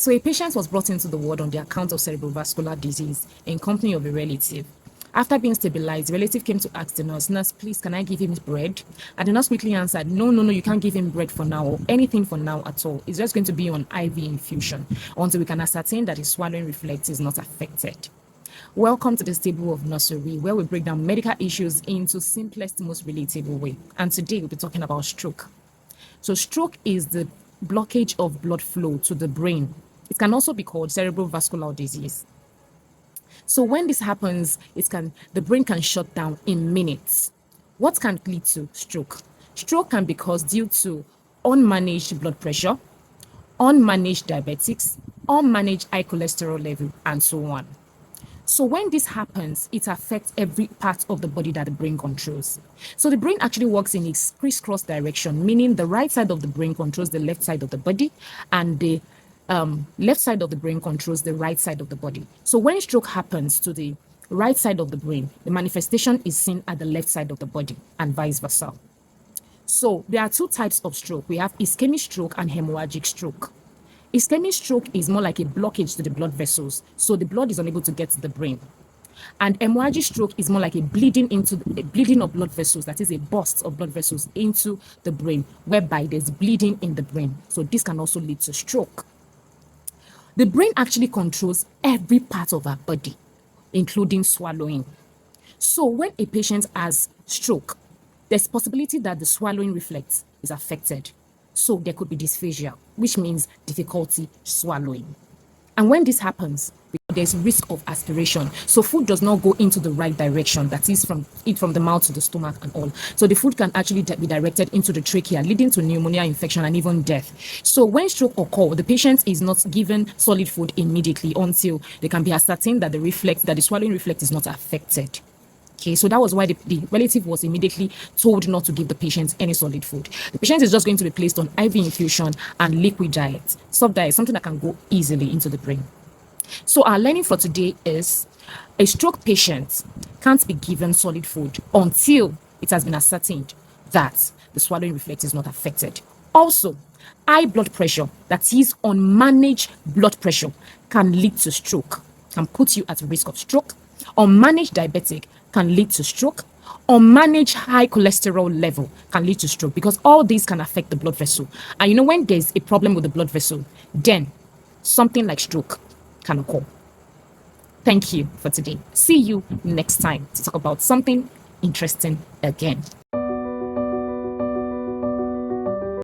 So a patient was brought into the ward on the account of cerebrovascular disease in company of a relative. After being stabilized, the relative came to ask the nurse, "Nurse, please, can I give him bread?" And the nurse quickly answered, "No, no, no, you can't give him bread for now or anything for now at all. It's just going to be on IV infusion until we can ascertain that his swallowing reflex is not affected." Welcome to this table of nursery, where we break down medical issues into simplest, most relatable way. And today we'll be talking about stroke. So stroke is the blockage of blood flow to the brain. It can also be called cerebrovascular disease. So when this happens, the brain can shut down in minutes. What can lead to stroke? Stroke can be caused due to unmanaged blood pressure, unmanaged diabetics, unmanaged high cholesterol level, and so on. So when this happens, it affects every part of the body that the brain controls. So the brain actually works in a crisscross direction, meaning the right side of the brain controls the left side of the body, and the left side of the brain controls the right side of the body. So when stroke happens to the right side of the brain, the manifestation is seen at the left side of the body and vice versa. So there are two types of stroke. We have ischemic stroke and hemorrhagic stroke. Ischemic stroke is more like a blockage to the blood vessels, so the blood is unable to get to the brain. And hemorrhagic stroke is more like a bleeding of blood vessels, that is a burst of blood vessels into the brain, whereby there's bleeding in the brain. So this can also lead to stroke. The brain actually controls every part of our body, including swallowing. So when a patient has stroke, there's possibility that the swallowing reflex is affected. So there could be dysphagia, which means difficulty swallowing. And when this happens, there's risk of aspiration. So food does not go into the right direction, that is from the mouth to the stomach and all. So the food can actually be directed into the trachea, leading to pneumonia, infection, and even death. So when stroke occurs, the patient is not given solid food immediately until they can be ascertained that the swallowing reflex is not affected. Okay, so that was why the relative was immediately told not to give the patient any solid food. The patient is just going to be placed on IV infusion and liquid diet, soft diet, something that can go easily into the brain. So our learning for today is a stroke patient can't be given solid food until it has been ascertained that the swallowing reflex is not affected. Also, high blood pressure, that is unmanaged blood pressure, can lead to stroke, can put you at risk of stroke. Unmanaged diabetic can lead to stroke. Unmanaged high cholesterol level can lead to stroke, because all these can affect the blood vessel. And when there's a problem with the blood vessel, then something like stroke can occur. Thank you for today. See you next time to talk about something interesting again.